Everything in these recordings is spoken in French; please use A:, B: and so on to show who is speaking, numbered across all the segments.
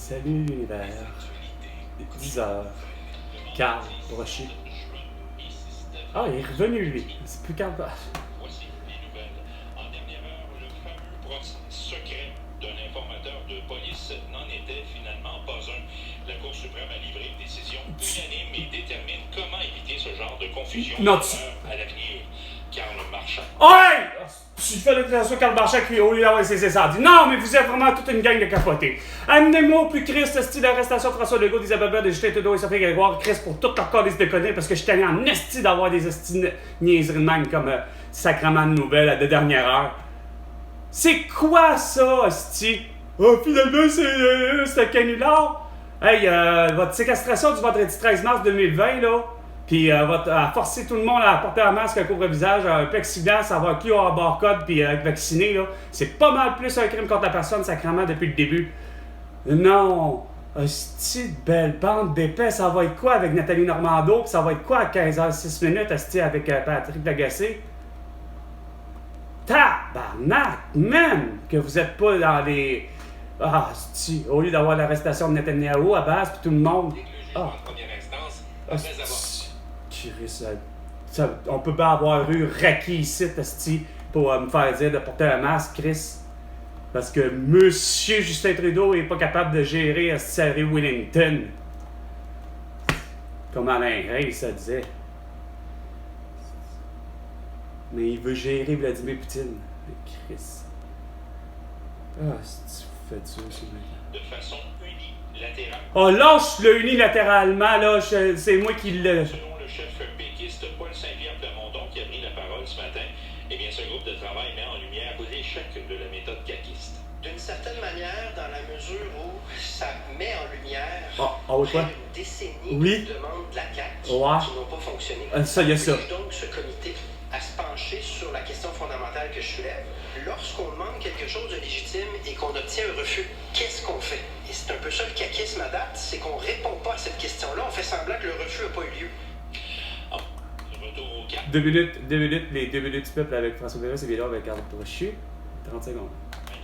A: Salut l'univers. 10h. Carl Brochu. Ah, il est revenu lui. C'est plus Carl Brochu.
B: Voici les nouvelles. En dernière heure, le fameux procès secret d'un informateur de police n'en était finalement pas un. La Cour suprême a livré une décision unanime et détermine comment éviter ce genre de confusion à l'avenir. Carl Marchand.
A: Ouais! Je fais l'utilisation Carl Marchand qui, au lieu d'avoir laissé ça, dit non, mais vous êtes vraiment toute une gang de capotés. Amenez-moi au plus Christ, style d'arrestation de François Legault, d'Isabelle Bell, de Justin Trudeau et Sophie Grégoire, Christ pour toute leur calice de conneries parce que je suis en esti d'avoir des esti niaiseries de même comme sacrement de nouvelles de dernière heure. C'est quoi ça, esti? Oh, finalement, c'est un canular. Hey, votre séquestration du vendredi 13 mars 2020, là, puis à forcer tout le monde à porter un masque, un couvre-visage, un plexiglas, savoir qui a un barcode, puis être vacciné, là, c'est pas mal plus un crime contre la personne, sacrément, depuis le début. Non! Hostie de belle bande d'épais, ça va être quoi avec Nathalie Normando, puis ça va être quoi à 15h06, hostie, avec Patrick Lagacé? Tabarnak, man! Que vous êtes pas dans les... Ah, hostie, au lieu d'avoir l'arrestation de Netanyahou à base, puis tout le monde... Ah, on peut pas avoir eu Raki ici, esti, pour me faire dire de porter un masque, Chris. Parce que Monsieur Justin Trudeau est pas capable de gérer Harry Wellington. Comme Alain Rey, ça disait. Mais il veut gérer Vladimir Poutine. Chris. Ah, si tu fais ça, c'est vrai.
B: De façon unilatérale.
A: Oh, lâche-le unilatéralement, là. C'est moi qui le...
B: Selon le chef péquiste Paul Saint-Pierre Plamondon qui a pris la parole ce matin, eh bien, ce groupe de travail met en lumière l'échec de la méthode caquiste.
C: D'une certaine manière, dans la mesure où ça met en lumière
A: une
C: décennie
A: oui.
C: de demandes de la CAQ qui n'ont pas fonctionné.
A: Ça, il y a ça.
C: Donc, ce comité à se pencher sur la question fondamentale que je soulève. Lorsqu'on demande quelque chose de légitime et qu'on obtient un refus, qu'est-ce qu'on fait? Et c'est un peu ça le caquisme à date, c'est qu'on ne répond pas à cette question-là, on fait semblant que le refus n'a pas eu lieu.
B: Retour au cap.
A: 2 minutes, les 2 minutes du peuple avec François Bérez et bien là avec Carl Brochu. 30 secondes.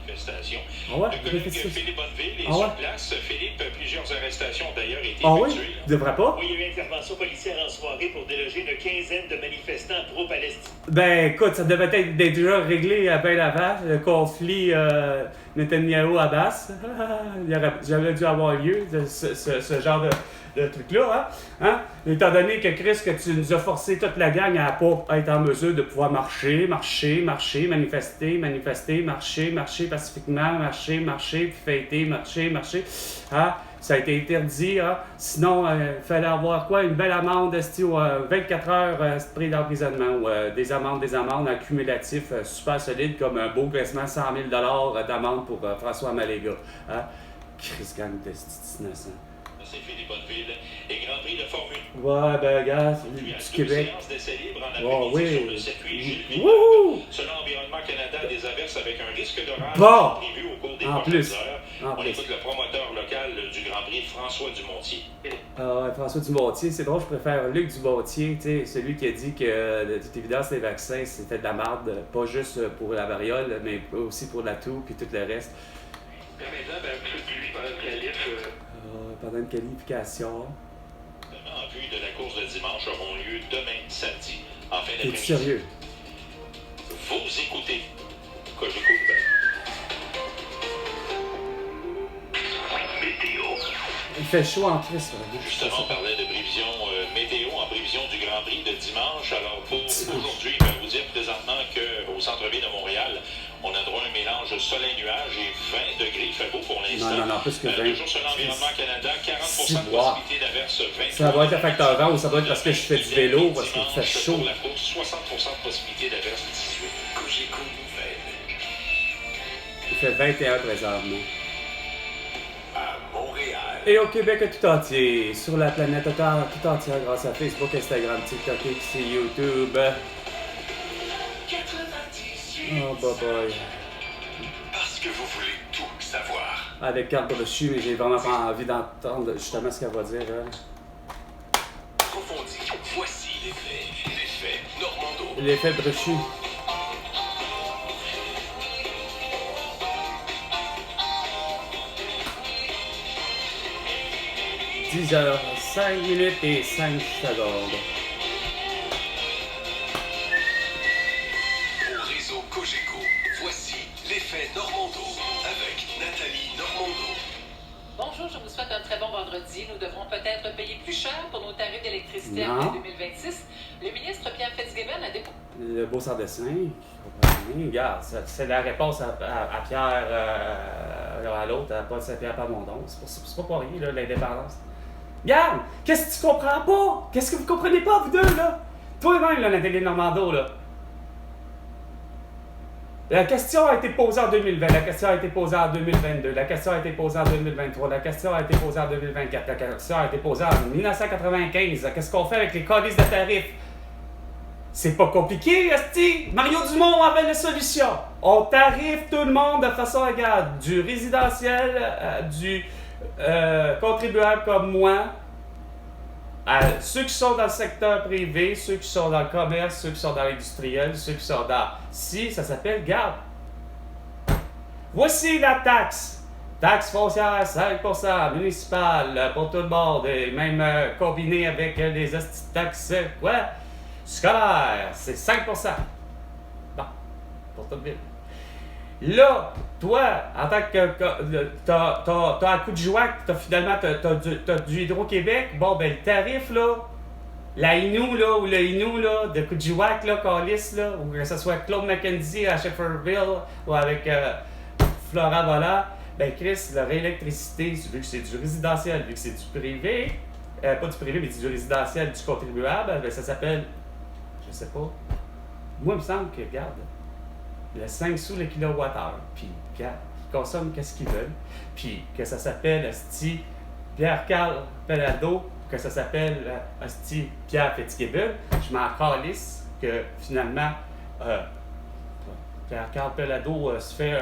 B: Manifestation.
A: Ah ouais?
B: Le collègue Philippe Bonneville est sur place. Philippe, plusieurs arrestations ont d'ailleurs été
A: oui?
B: effectuées.
A: Tu devrais pas?
D: Oui, il y a eu intervention policière en soirée pour déloger une quinzaine de manifestants pro-palestiniens.
A: Ben écoute, ça devait être déjà réglé à ben avant, le conflit Netanyahou-Abbas. J'avais dû avoir lieu, ce genre de truc-là, hein? Étant donné que Chris, que tu nous as forcé toute la gang à pas être en mesure de pouvoir marcher, manifester, marcher pacifiquement, marcher, puis fêter, marcher, hein? Ça a été interdit, hein? Sinon, il fallait avoir quoi? Une belle amende, 24 heures prix d'emprisonnement ou des amendes accumulatives super solides comme un beau graissement 100 000 $ d'amende pour François Maléga. Hein? Chris gang de innocent.
B: C'est Philippe Bonneville et Grand Prix de Formule.
A: Ouais, ben, regarde, du Québec.
B: Séance d'essai libre en après-midi sur le circuit Gilles Villeneuve.
A: Wouhou!
B: Selon Environnement Canada, des averses avec un risque d'orage
A: Bon!
B: prévu au cours des
A: En
B: prochaines
A: plus.
B: heures. On écoute le promoteur local du Grand Prix, François Dumontier.
A: François Dumontier, c'est drôle, je préfère Luc Dumontier, celui qui a dit que de toute évidence les vaccins c'était de la merde, pas juste pour la variole, mais aussi pour la toux puis tout le reste. Pendant une qualification.
B: En vue de la course de dimanche auront lieu demain, samedi, en fin
A: T'es-tu
B: d'après-midi.
A: sérieux?
B: Vous écoutez Cogeco Nouvelles. Météo.
A: Il fait chaud en Christ.
B: Justement, on parlait de prévision météo en prévision du Grand Prix de dimanche. Alors pour aujourd'hui, je vais vous dire présentement qu'au centre-ville de Montréal, on a droit à un mélange soleil-nuage et 20 degrés. Il fait beau pour l'instant.
A: Non, plus que 20.
B: Toujours sur l'Environnement Canada, 40% de
A: wow.
B: possibilité d'averse, 20.
A: Ça doit être un facteur vent ou ça doit être parce que je fais du vélo, parce qu'il fait chaud.
B: Pour la course, 60% de possibilité d'averse, 18. Cogeco Nouvelles.
A: Il fait 21 présentement.
B: À Montréal.
A: Et au Québec tout entier, sur la planète tout entière grâce à Facebook, Instagram, TikTok, X et YouTube.
B: 98.
A: Oh, bye bye.
B: Parce que vous voulez tout savoir.
A: Avec Carl Brochu, mais j'ai vraiment pas envie d'entendre justement ce qu'elle va dire.
B: Approfondi. Voici les faits. L'effet Normando.
A: L'effet Brochu. 10h05 minutes et 5 secondes.
E: Au réseau Cogeco, voici l'effet Normando avec Nathalie Normando.
F: Bonjour, je vous souhaite un très bon vendredi. Nous devrons peut-être payer plus cher pour nos tarifs d'électricité
A: Non.
F: en 2026. Le ministre Pierre Fitzgibbon a déposé
A: Le beau sans dessin, regarde, c'est la réponse à Pierre, à l'autre, à Paul Saint-Pierre Plamondon. C'est pas pour rien, là, l'indépendance. Regarde, qu'est-ce que tu comprends pas? Qu'est-ce que vous comprenez pas, vous deux, là? Toi-même, là, Nathalie Normando, là. La question a été posée en 2020, la question a été posée en 2022, la question a été posée en 2023, la question a été posée en 2024, la question a été posée en 1995. Qu'est-ce qu'on fait avec les colis de tarifs? C'est pas compliqué, esti! Mario Dumont avait la solution. On tarife tout le monde de façon égale. Du résidentiel, du contribuable comme moi, ceux qui sont dans le secteur privé, ceux qui sont dans le commerce, ceux qui sont dans l'industriel, ceux qui sont dans... Si, ça s'appelle GAB. Voici la taxe. Taxe foncière, 5% municipale pour tout le monde, et même combiné avec les taxes, quoi? Scolaire, c'est 5%. Bon, pour toute ville. Là, toi, en tant que t'as un coup de jouac, t'as du Hydro-Québec, bon, ben, le tarif, là, la Inou, là, ou le Inou, là, de coup de jouac, là, Callis, là, ou que ce soit Claude McKenzie à Shefferville, ou avec Flora Vola, ben, Chris, leur électricité, vu que c'est du résidentiel, vu que c'est du privé, pas du privé, mais du résidentiel, du contribuable, ben, ça s'appelle, je sais pas, moi, il me semble que, regarde, le 5 sous le kilowattheure, puis ils consomment qu'est-ce qu'ils veulent, puis que ça s'appelle asti Pierre-Carl Pelado, que ça s'appelle asti Pierre Fitzgibbon, je m'en calisse que finalement Pierre-Carl Pelado se fait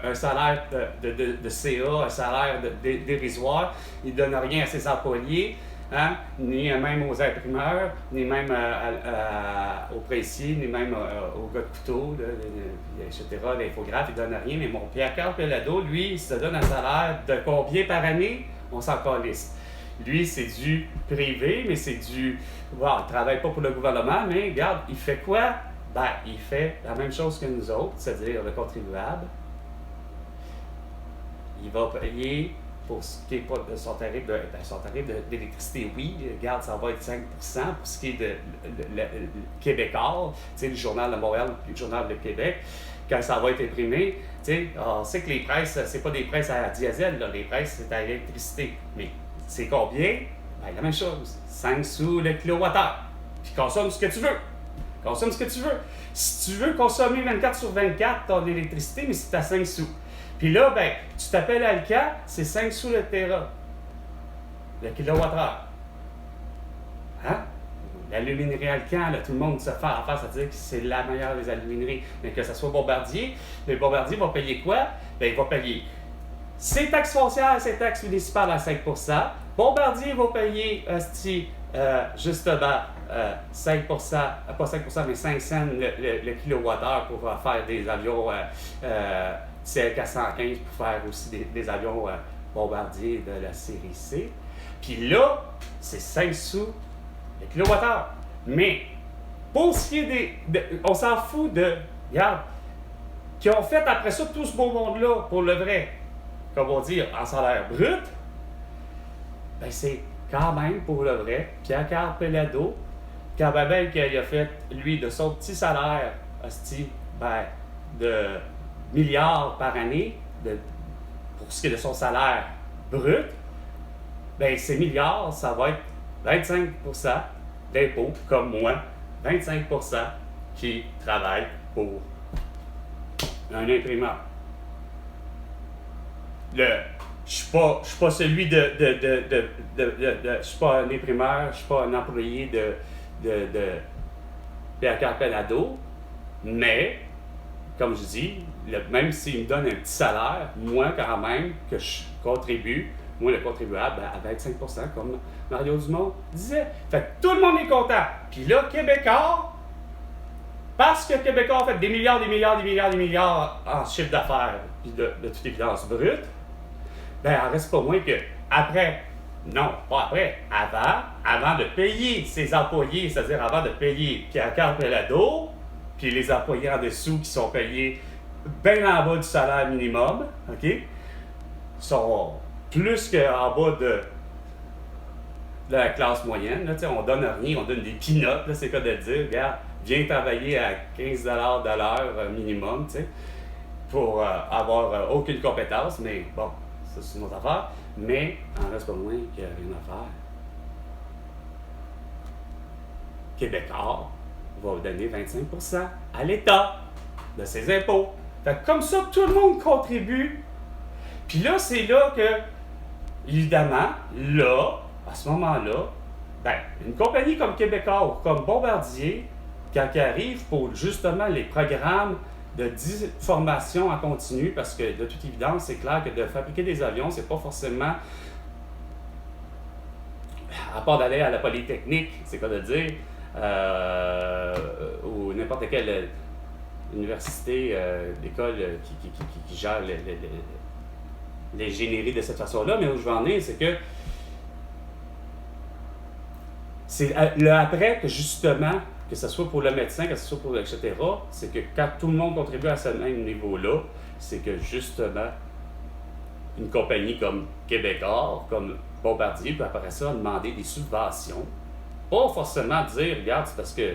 A: un salaire de CA, un salaire dérisoire, il donne rien à ses employés. Hein? Ni même aux imprimeurs, ni même aux pressiers, ni même aux gars de couteau, etc., l'infographe, il ne donne rien. Mais mon Pierre-Carl Pelado, lui, il se donne un salaire de combien par année? On s'en calisse. Lui, c'est du privé, mais c'est du... Bon, il ne travaille pas pour le gouvernement, mais regarde, il fait quoi? Ben, il fait la même chose que nous autres, c'est-à-dire le contribuable. Il va payer... Pour ce qui est de son tarif d'électricité, oui, regarde, ça va être 5%. Pour ce qui est de Québécois, tu sais, le Journal de Montréal, le Journal de Québec, quand ça va être imprimé, tu sais, on sait que les presses, c'est pas des presses à diesel, là, les presses, c'est à l'électricité. Mais c'est combien? Ben, la même chose, 5 sous le kilowattheure. Puis consomme ce que tu veux. Consomme ce que tu veux. Si tu veux consommer 24 sur 24 ton électricité, mais c'est à 5 sous. Puis là, ben, tu t'appelles Alca, c'est 5 sous le terra, le kilowattheure. Hein? L'aluminerie Alcan, là, tout le monde se fait en face à dire que c'est la meilleure des alumineries. Mais que ce soit Bombardier, les Bombardier vont payer quoi? Ben, ils vont payer ses taxes foncières, ses taxes municipales à 5%. Bombardier va payer, justement, 5%, pas 5%, mais 5 cents le kilowattheure pour faire des avions CL-415 pour faire aussi des avions bombardiers de la série C. Puis là, c'est 5 sous le kilowattheure. Mais pour ce qui est on s'en fout de, regarde, qui ont fait après ça tout ce beau monde-là pour le vrai, comme on dit, en salaire brut, ben c'est quand même pour le vrai, Pierre-Carl Pelado, quand même qu'il a fait, lui, de son petit salaire, ben, de milliards par année, pour ce qui est de son salaire brut, ben ces milliards, ça va être 25% d'impôts, comme moi, 25% qui travaillent pour un imprimeur. Je suis pas celui je suis pas un imprimeur, je suis pas un employé de Pierre-Carl Pelado, mais comme je dis, même s'il me donne un petit salaire, moi quand même, que je contribue, moi le contribuable, à 25%, comme Mario Dumont disait. Fait que tout le monde est content. Puis là, Québécois, parce que Québécois a fait des milliards en chiffre d'affaires, puis de toute évidence brute, ben, il en reste pas moins que, après Non, pas après. Avant de payer ses employés, c'est-à-dire avant de payer Pierre-Carl Pelado, puis les employés en dessous qui sont payés bien en bas du salaire minimum, OK? Sont plus qu'en bas de la classe moyenne. Là, on donne rien, on donne des peanuts, c'est quoi de dire, regarde, viens travailler à 15$ de l'heure minimum, pour avoir aucune compétence, mais bon, ça c'est une autre affaire. Mais en reste pas moins qu'il n'y a rien à faire. Québécois va donner 25% à l'État de ses impôts. Fait que comme ça, tout le monde contribue. Puis là, c'est là que, évidemment, là, à ce moment-là, ben, une compagnie comme Québécois ou comme Bombardier, quand ils arrivent pour justement les programmes de formation en continu, parce que de toute évidence, c'est clair que de fabriquer des avions, c'est pas forcément, à part d'aller à la Polytechnique, c'est quoi de dire, ou n'importe quelle université, l'école qui gère l'ingénierie de cette façon-là, mais où je veux en venir, c'est que c'est le après que justement, que ce soit pour le médecin, que ce soit pour etc., c'est que quand tout le monde contribue à ce même niveau-là, c'est que justement, une compagnie comme Québécois, comme Bombardier, peut après ça demander des subventions. Pas forcément dire, regarde, c'est parce que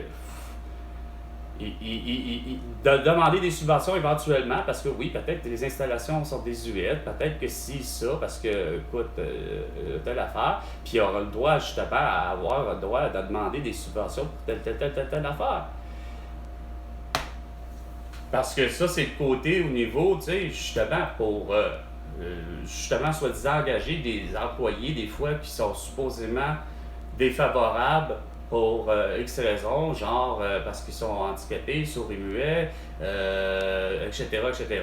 A: de demander des subventions éventuellement, parce que oui, peut-être que les installations sont désuètes, peut-être que si, ça, parce que, écoute, telle affaire, puis il aura le droit justement à avoir le droit de demander des subventions pour telle affaire. Parce que ça, c'est le côté au niveau, tu sais, justement, pour, justement, soi-disant engager des employés, des fois, qui sont supposément défavorables pour X raisons, genre parce qu'ils sont handicapés, sourds et muets, etc., etc.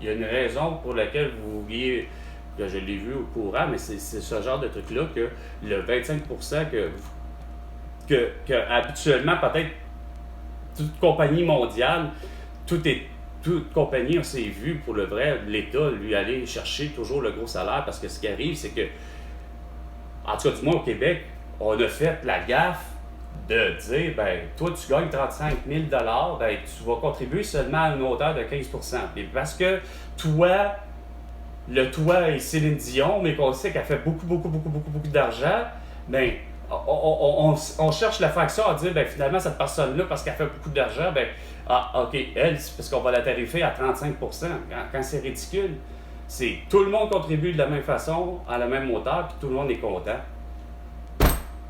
A: Il y a une raison pour laquelle vous vouliez, que je l'ai vu au courant, mais c'est ce genre de truc-là que le 25% que habituellement, peut-être, toute compagnie mondiale, toute compagnie, on s'est vu pour le vrai, l'État lui aller chercher toujours le gros salaire, parce que ce qui arrive, c'est que, en tout cas du moins au Québec, on a fait la gaffe de dire, ben, toi, tu gagnes 35 000 $, ben, tu vas contribuer seulement à une hauteur de 15%. Et parce que toi et Céline Dion, mais qu'on sait qu'elle fait beaucoup d'argent, ben, on cherche la fraction à dire, ben, finalement, cette personne-là, parce qu'elle fait beaucoup d'argent, ben, OK, elle, c'est parce qu'on va la tarifer à 35%, quand c'est ridicule. C'est tout le monde contribue de la même façon, à la même hauteur, puis tout le monde est content.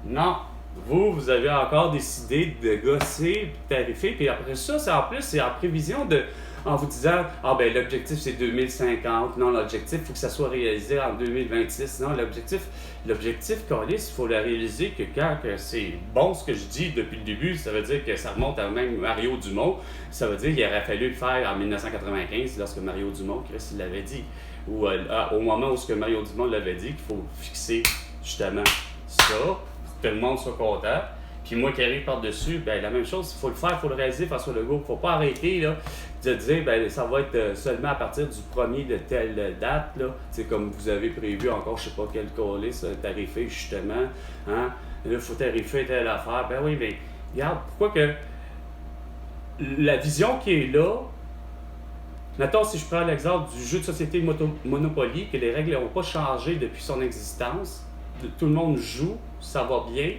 A: Non. Vous avez encore décidé de gosser, de tarifer, puis après ça, c'est en prévision de, en vous disant, ben l'objectif c'est 2050, non, l'objectif, il faut que ça soit réalisé en 2026, non, l'objectif, Carlis, il faut le réaliser que quand c'est bon ce que je dis depuis le début, ça veut dire que ça remonte à même Mario Dumont, ça veut dire qu'il aurait fallu le faire en 1995, lorsque Mario Dumont, Chris, il l'avait dit, ou au moment où Mario Dumont l'avait dit, qu'il faut fixer justement ça, que le monde soit content. Puis moi qui arrive par-dessus, ben la même chose, il faut le faire, il faut le réaliser, François Legault. Il ne faut pas arrêter là, de dire, ben ça va être seulement à partir du 1er de telle date, là. C'est comme vous avez prévu encore, je ne sais pas quel colis tarifé justement. Hein? Là, il faut tarifer telle affaire. Ben oui, mais regarde, pourquoi que la vision qui est là, mettons si je prends l'exemple du jeu de société Monopoly, que les règles n'ont pas changé depuis son existence, tout le monde joue, ça va bien,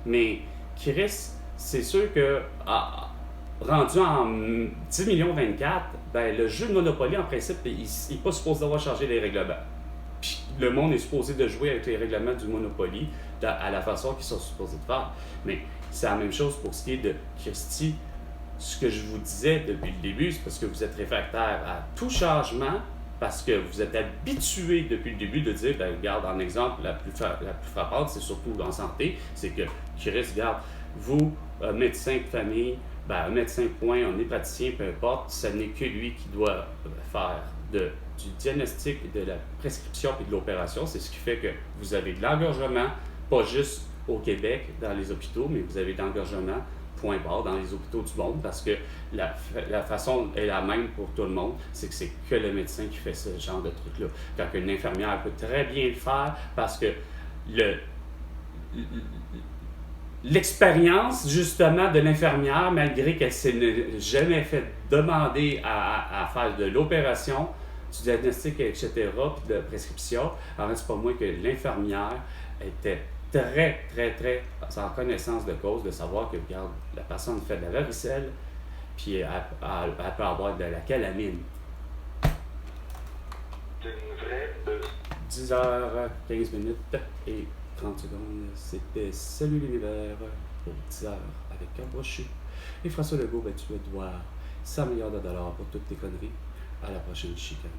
A: mais Chris, c'est sûr que rendu en 10 millions 24, ben, le jeu de Monopoly, en principe, il n'est pas supposé d'avoir changé les règlements. Puis le monde est supposé de jouer avec les règlements du Monopoly à la façon qu'ils sont supposés de faire. Mais c'est la même chose pour ce qui est de Christy. Ce que je vous disais depuis le début, c'est parce que vous êtes réfractaire à tout changement, parce que vous êtes habitué depuis le début de dire, ben regarde, en exemple, la plus frappante, c'est surtout en santé, c'est que Chris, regarde, vous, médecin de famille, ben un médecin point, on est praticien, peu importe, ce n'est que lui qui doit faire du diagnostic, de la prescription et de l'opération. C'est ce qui fait que vous avez de l'engorgement, pas juste au Québec, dans les hôpitaux, mais vous avez de l'engorgement point barre dans les hôpitaux du monde, parce que la façon est la même pour tout le monde, c'est que c'est que le médecin qui fait ce genre de truc-là. Quand une infirmière peut très bien le faire, parce que l'expérience, justement, de l'infirmière, malgré qu'elle ne s'est jamais fait demander à faire de l'opération, du diagnostic, etc., puis de prescription, alors c'est pas moins que l'infirmière était très, très, très en connaissance de cause, de savoir que, regarde, la personne fait de la varicelle, puis elle peut avoir de la calamine.
G: C'est une vraie
A: 10h15 et 30 secondes. C'était Salut l'univers pour 10h avec Carl Brochu. Et François Legault, tu vas devoir $100 millions pour toutes tes conneries. À la prochaine chicane.